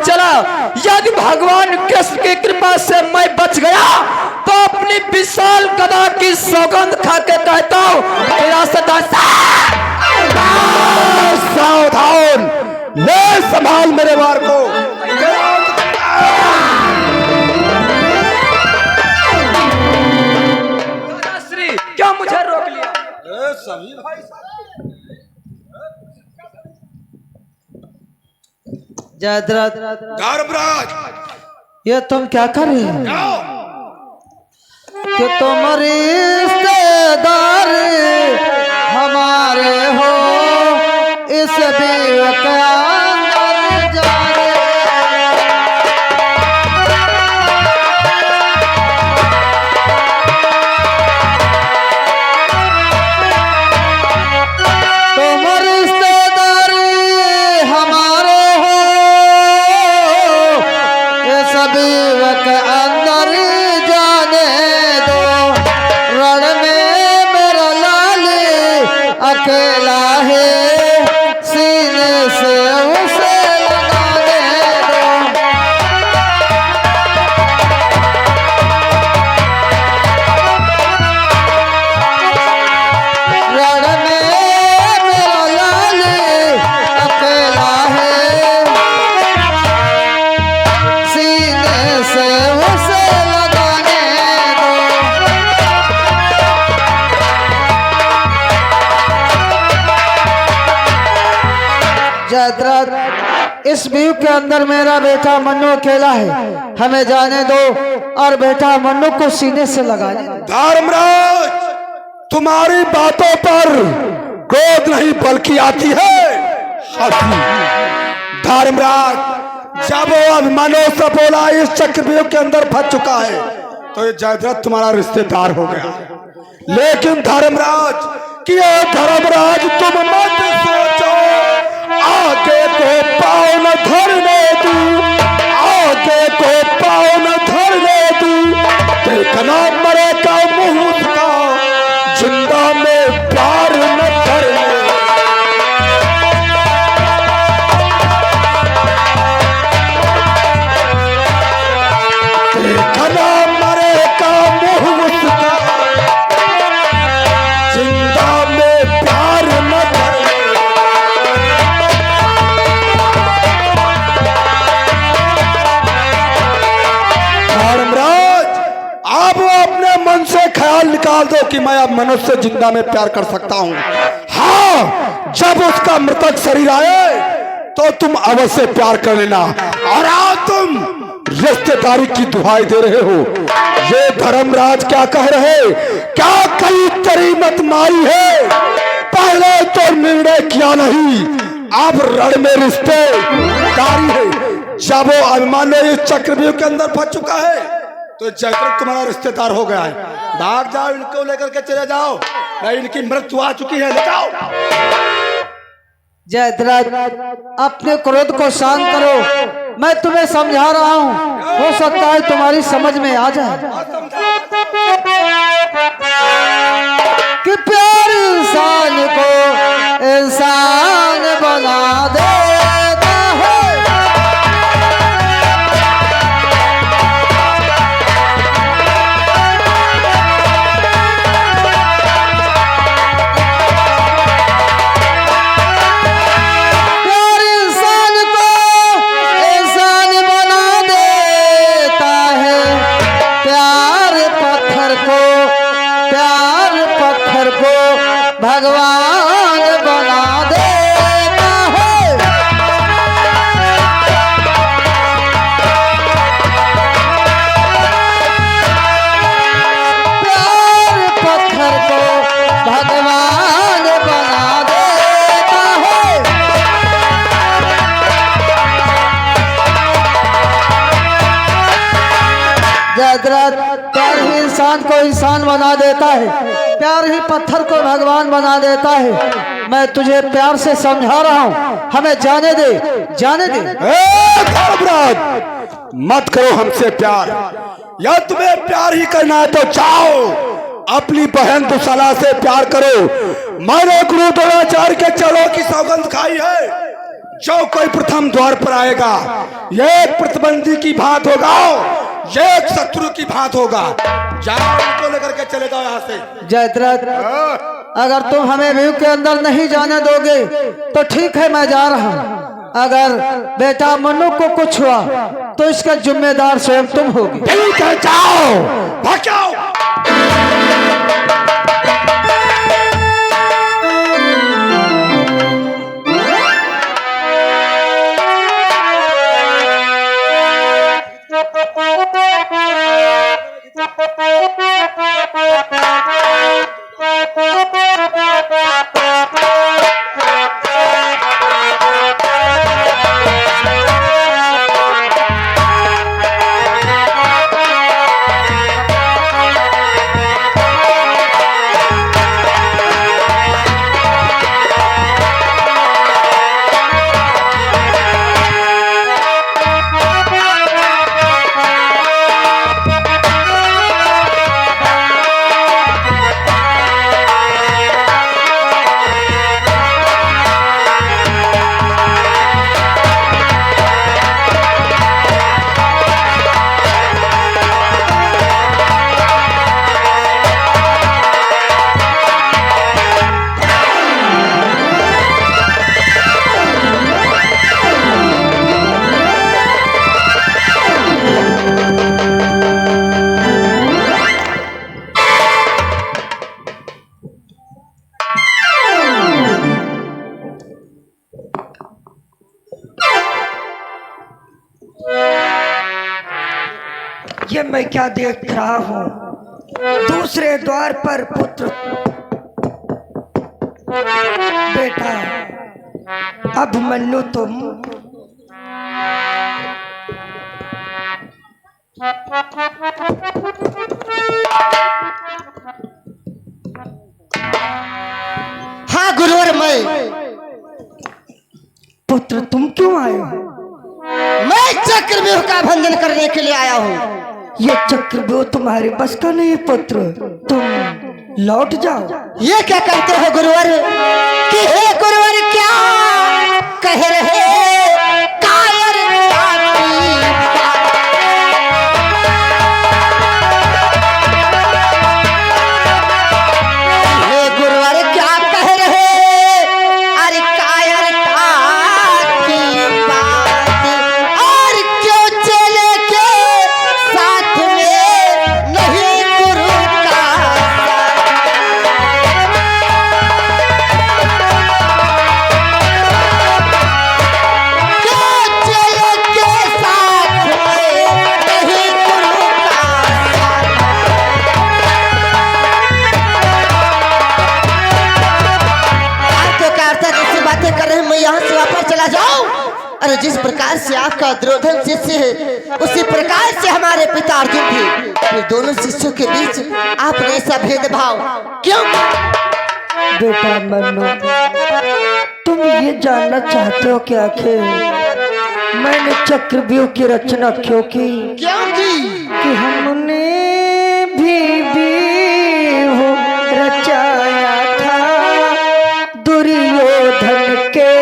चला। यदि भगवान कृष्ण की कृपा से मैं बच गया तो अपनी विशाल गदा की सौगंध खा के कहता हूँ तेरा सदा सावधान, ले संभाल मेरे वार को। श्री क्या मुझे रोक लिया? सभी भाई जयद्रथ, धर्मराज, ये तुम क्या कर रहे हो? कि तुम रिश्तेदार हमारे हो इस बेवकूफ अकेला है सीने से उसे लगाने दो। रण में मेरा लाल अकेला है सीने से उसे लगाने दो। जयद्रथ, इस व्यू के अंदर मेरा बेटा मन्नू अकेला है, हमें जाने दो और बेटा मन्नू को सीने से लगाने दो। धर्मराज, तुम्हारी बातों पर क्रोध नहीं बल्कि आती है हंसी। धर्मराज, जब वो अभिमानों से बोला इस चक्रव्यूह के अंदर फंस चुका है तो ये जयद्रथ तुम्हारा रिश्तेदार हो गया। लेकिन धर्मराज कि धर्मराज तुम मत सोचो आगे को पाँव न धरने दूं, आगे को पाँव न धरने दूं। देखना मरेगा मुंह उसका, जिंदा में प्यार न करने। देखना मरेगा मुंह उसका, जिंदा में प्यार न करने। आप अपने मन से ख्याल निकाल दो कि मैं अब मनुष्य से जिंदा में प्यार कर सकता हूँ। हाँ, जब उसका मृतक शरीर आए तो तुम अवश्य प्यार कर लेना। और आज तुम रिश्तेदारी की दुहाई दे रहे हो। ये धर्मराज क्या कह रहे, क्या कई तरी मत मारी है। पहले तो निर्णय किया नहीं, अब रण में रिश्तेदारी है। जब वो अभिमान्य इस चक्रव्यूह के अंदर फंस चुका है तो जयद्रथ तुम्हारा रिश्तेदार हो गया है। भाग जाओ, इनको लेकर के चले जाओ, नहीं इनकी मृत्यु आ चुकी है, ले जाओ। जयद्रथ, अपने क्रोध को शांत करो, मैं तुम्हें समझा रहा हूँ, हो सकता है तुम्हारी समझ में आ जाए कि प्यार इंसान को इंसान बना देता है। भगवान बना देता है। प्यार पत्थर को भगवान बना देता है। जयद्रथ, प्यार ही इंसान को इंसान बना देता है, प्यार ही पत्थर को भगवान बना देता है। मैं तुझे प्यार से समझा रहा हूँ, हमें जाने दे, जाने दे। धर्मराज, मत करो हमसे प्यार, या तुम्हें प्यार ही करना है तो जाओ अपनी बहन दुशाला से प्यार करो। मैंने गुरु द्रोणाचार्य के चरणों की सौगंध खाई है, जो कोई प्रथम द्वार पर आएगा एक प्रतिबंधी की भांत होगा, एक शत्रु की भांत होगा। जाओ उनको लेकर के चले जाओ यहाँ से। जयद्रथ अगर तुम हमें व्यू के अंदर नहीं जाने दोगे तो ठीक है, मैं जा रहा हूँ। अगर बेटा मनु को कुछ हुआ तो इसका जिम्मेदार स्वयं तुम होगी। ठीक है, जाओ भाग जाओ। ये मैं क्या देख रहा हूँ? दूसरे द्वार पर पुत्र बेटा अभिमन्यु तुम हाँ गुरुवर, मैं पुत्र तुम क्यों आए हो? मैं चक्रव्यूह का भंजन करने के लिए आया हूँ। ये चक्रव्यूह तुम्हारे बस का नहीं पुत्र, तुम लौट जाओ। ये क्या कहते हो गुरुवर कि हे गुरुवर क्या कह रहे कायर हे गुरुवर क्या कह रहे, अरे कायरता की बात, और क्यों चले के साथ में नहीं गुरु का अरे जिस प्रकार से आपका दुर्योधन शिष्य है उसी प्रकार से हमारे पिता अर्जुन थे, फिर दोनों शिष्यों के बीच आपने ऐसा भेदभाव क्यों? बेटा मन्नु, तुम ये जानना चाहते हो कि आखिर मैंने चक्रव्यूह की रचना क्यों की? कि हमने भी हो रचाया था दुर्योधन के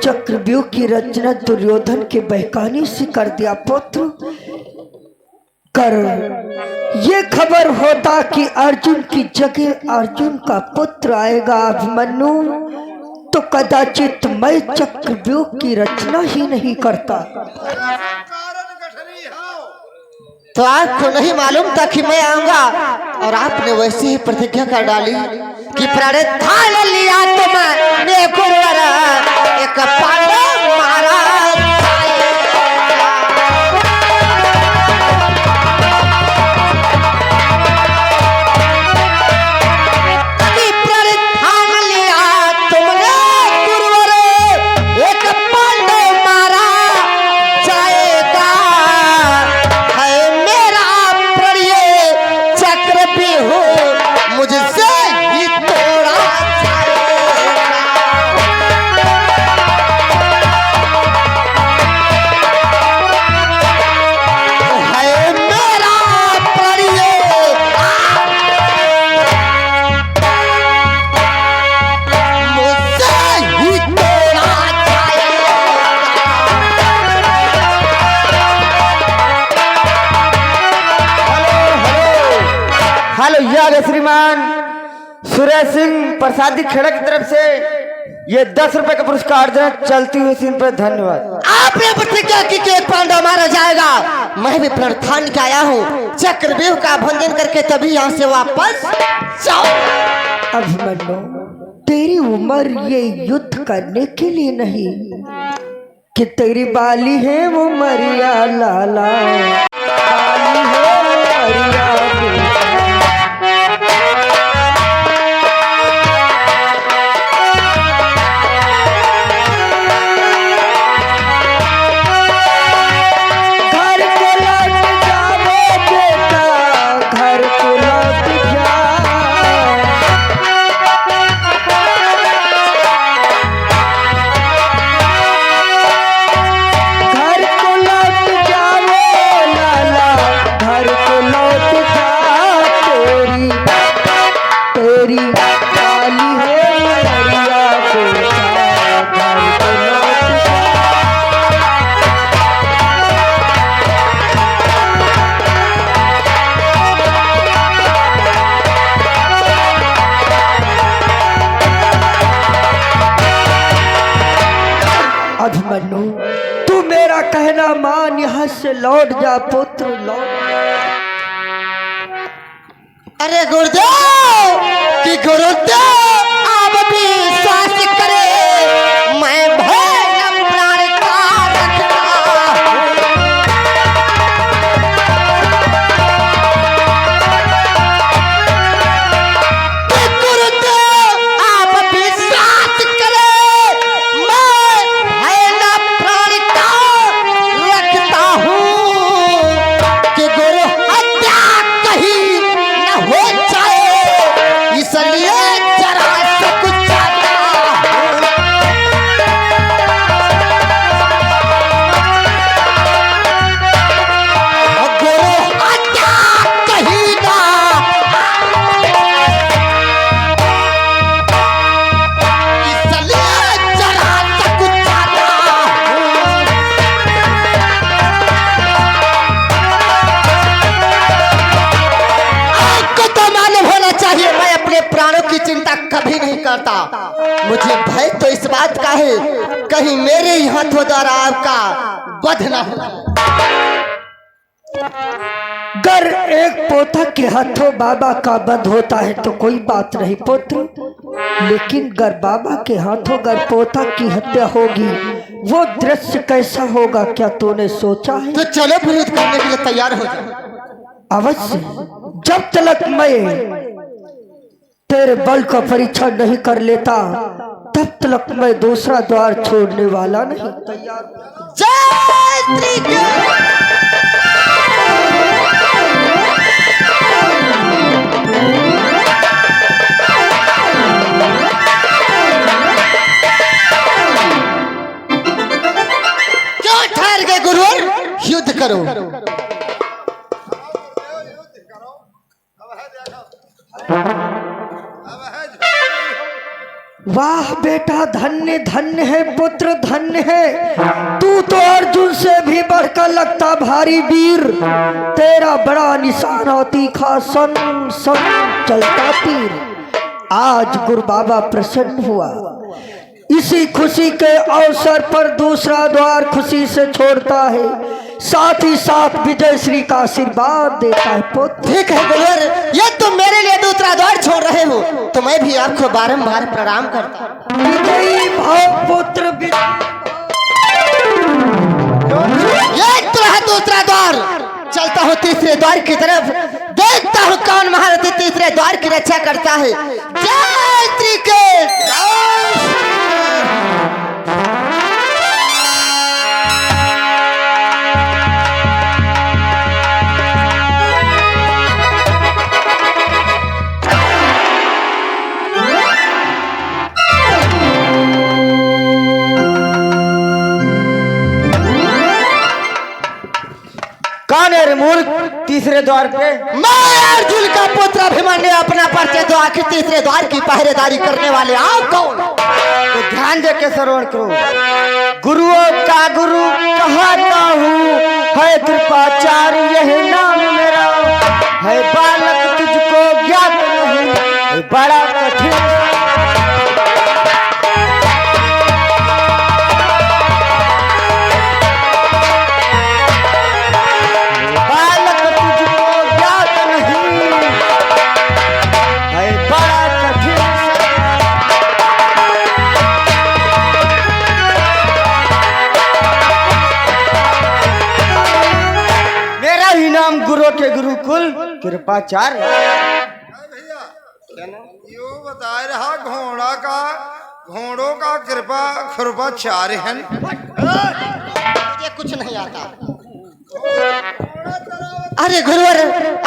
चक्रव्यूह की रचना दुर्योधन के बहकाने से कर दिया पुत्र। कर ये खबर होता कि अर्जुन की जगह अर्जुन का पुत्र आएगा अभिमन्यु, तो कदाचित मैं चक्रव्यूह की रचना ही नहीं करता। तो आपको नहीं मालूम था कि मैं आऊंगा, और आपने वैसे ही प्रतिज्ञा कर डाली कि प्राण लिया तो मैं गुरुवर एक पांडव महाराज श्रीमान सुरेश सिंह प्रसादी खेड़ा की तरफ से ये 10 रुपए का पुरस्कार देना चलती हुई सीन पर धन्यवाद। आपने प्रतिज्ञा की कि एक पांडव मारा जाएगा, मैं भी प्रार्थना के आया हूँ चक्रव्यूह का भंजन करके तभी यहाँ से वापस जाओ। अभिमन्यु, तेरी उम्र ये युद्ध करने के लिए नहीं कि तेरी बाली है वो मरिया लाला, बाली है मरिया अभिमन्यु, तू मेरा कहना मान, यहाँ से लौट जा पुत्र, लौट। अरे गुरुदेव कि गुरुदेव आप भी विश्वास करे, मैं भय प्राण का रखता गुरुदेव आप विश्वास करे, मैं भय प्राण का रखता हूँ कि गुरु हत्या कहीं न हो जाए, इसलिए जरा सा कुछ चाहता गुरु हत्या कहीं ना, इसलिए जरा सा कुछ चाहता आपको तो मालूम होना चाहिए मैं अपने प्राणों की चिंता कभी नहीं करता। मुझे भय तो इस बात का है कहीं मेरे ही हाथों द्वारा आपका वध न हो। अगर एक पोता के हाथों बाबा का वध होता है तो कोई बात नहीं पुत्र, लेकिन अगर बाबा के हाथों अगर पोता की हत्या होगी वो दृश्य कैसा होगा, क्या तूने सोचा है? तो चलो फिर युद्ध करने के लिए तैयार हो जाओ। अवश्य, जब तक मैं तेरे बल का परीक्षा नहीं कर लेता तब तक मैं दूसरा द्वार छोड़ने वाला नहीं। तैयार। जय श्री कृष्ण। क्यों ठहर गए गुरुवर, युद्ध करो। वाह बेटा, धन्य धन्य है पुत्र, धन्य है। तू तो अर्जुन से भी बढ़कर लगता भारी वीर। तेरा बड़ा निशान और तीखा सन सन चलता तीर। आज गुरु बाबा प्रसन्न हुआ। इसी खुशी के अवसर पर दूसरा द्वार खुशी से छोड़ता है, साथ ही साथ विजय श्री का आशीर्वाद देता है। पुत्र ठीक है गुरुवर, ये तुम मेरे लिए दूसरा द्वार छोड़ रहे हो तो मैं भी आपको बारंबार प्रणाम करता हूं। विजयी भाव पुत्र, ये तो है दूसरा द्वार। चलता हूँ तीसरे द्वार की तरफ, देखता हूँ कौन महारथी तीसरे द्वार की रक्षा करता है। जय श्री कृष्ण। कौन है रे मूर्ख तीसरे द्वार पे? मैं अर्जुन का पुत्र अभिमन्यु, अपना परिचय दो। आखिर तीसरे द्वार की पहरेदारी करने वाले आप कौन? तो ध्यान दे के श्रवण करो। गुरुओं का गुरु कहता हूँ, है कृपाचार्य यह नाम मेरा। है बालक तुझको ज्ञात नहीं, है बड़ा कठिन। गुरु के गुरुकुल कृपाचार्य। यो बता रहा घोड़ों का कृपाचार्य है। ये कुछ नहीं आता। अरे गुरुवर,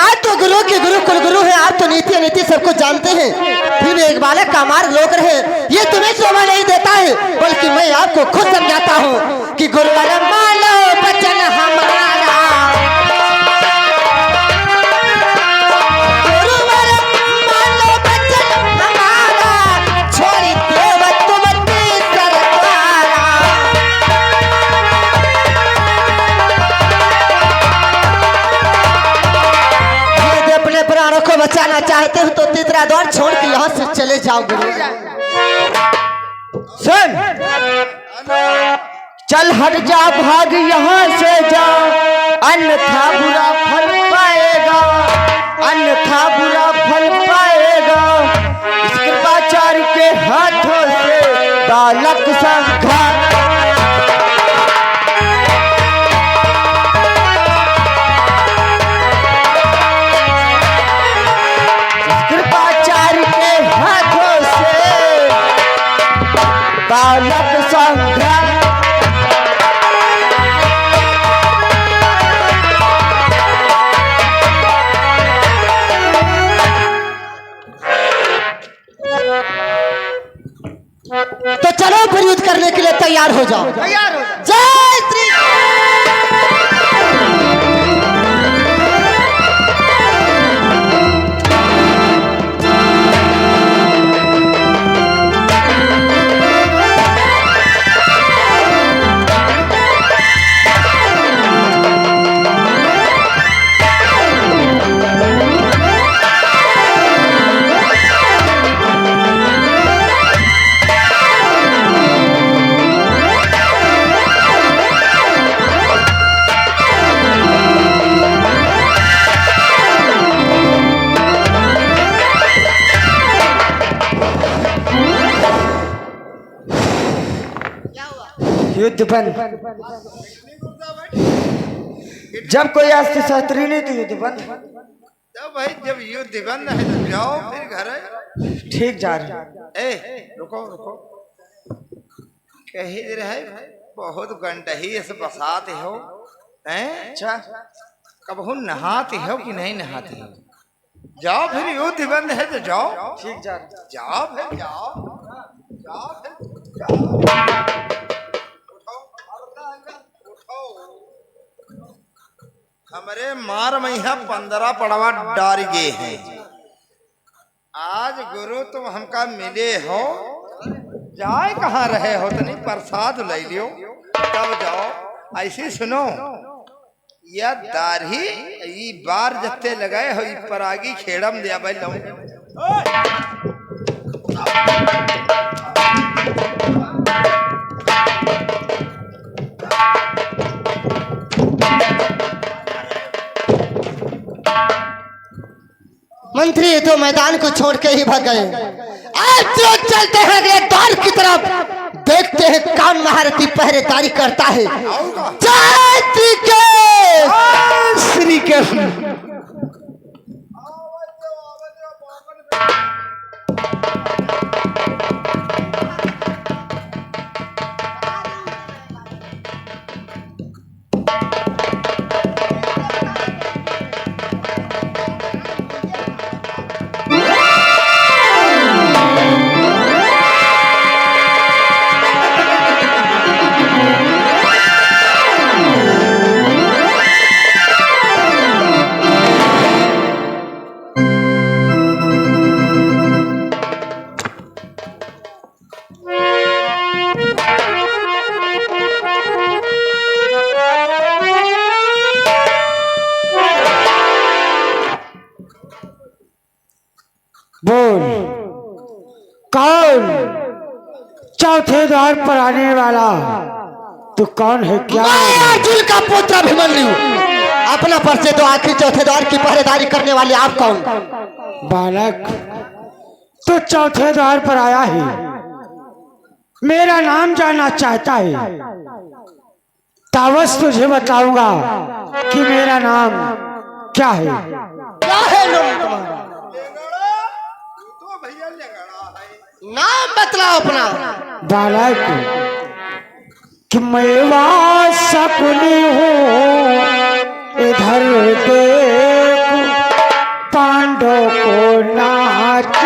आप तो गुरु के गुरुकुल गुरु हैं, आप तो नीति अनीति सब कुछ जानते हैं, फिर एक बालक का मार्ग रोक रहे हैं। ये तुम्हें शोभा नहीं देता है, बल्कि मैं आपको खुद समझाता हूँ कि गुरुवर मानो वचन हमारा। को बचाना चाहते हो तो तीसरा द्वार छोड़ के यहाँ से चले जाओ गुरु। सुन, चल हट जा, भाग यहाँ से जा, अन्यथा बुरा फल पाएगा, अन्यथा बुरा फल पाएगा। इस कृपाचार्य के हाथों से बालक संघात। बालक संघात। तो चलो फिर युद्ध करने के लिए तैयार हो जाओ। तैयार हो। जय श्री युद्ध बंद। जब कोई अस्त्र शस्त्र नहीं तो युद्ध बंद। तो भाई जब युद्ध बंद है तो जाओ फिर घर। ठीक जा रहे। ए रुको रुको, कही रहे बहुत गंडही इस बसाते हो हैं? अच्छा, कबहू नहाते हो कि नहीं नहाते हो? जाओ फिर युद्ध बंद है तो जाओ। ठीक जा रहे। जाओ फिर जाओ, जाओ फिर जाओ। हमारे मार मैया 15 पड़वा डार गए हैं। आज गुरु तुम हमका मिले हो जाए कहाँ रहे हो तनी प्रसाद ले लियो तब जाओ। ऐसे सुनो या दाढ़ी ई बार जत्ते लगाए हो ई परागी खेड़म दिया भाई लो। मंत्री तो मैदान को छोड़ के ही भाग गए। आज जो चलते हैं अगले द्वार की तरफ, देखते हैं कौन महारथी पहरेदारी करता है। जय श्री कृष्ण। बोल कौन चौथे द्वार पर आने वाला? तू कौन है? क्या मैं अर्जुन का पुत्र अभिमन्यु। अपना परिचय तो आखिर चौथे द्वार की पहरेदारी करने वाले आप कौन? बालक, तू चौथे द्वार पर आया है, मेरा नाम जानना चाहता है। तावस तुझे बताऊंगा कि मेरा नाम क्या है। क्या है नाम तुम्हारा? नाम बतलाओ अपना। बालक, कि मैं सकुनी हूँ, इधर देख पांडव को नाच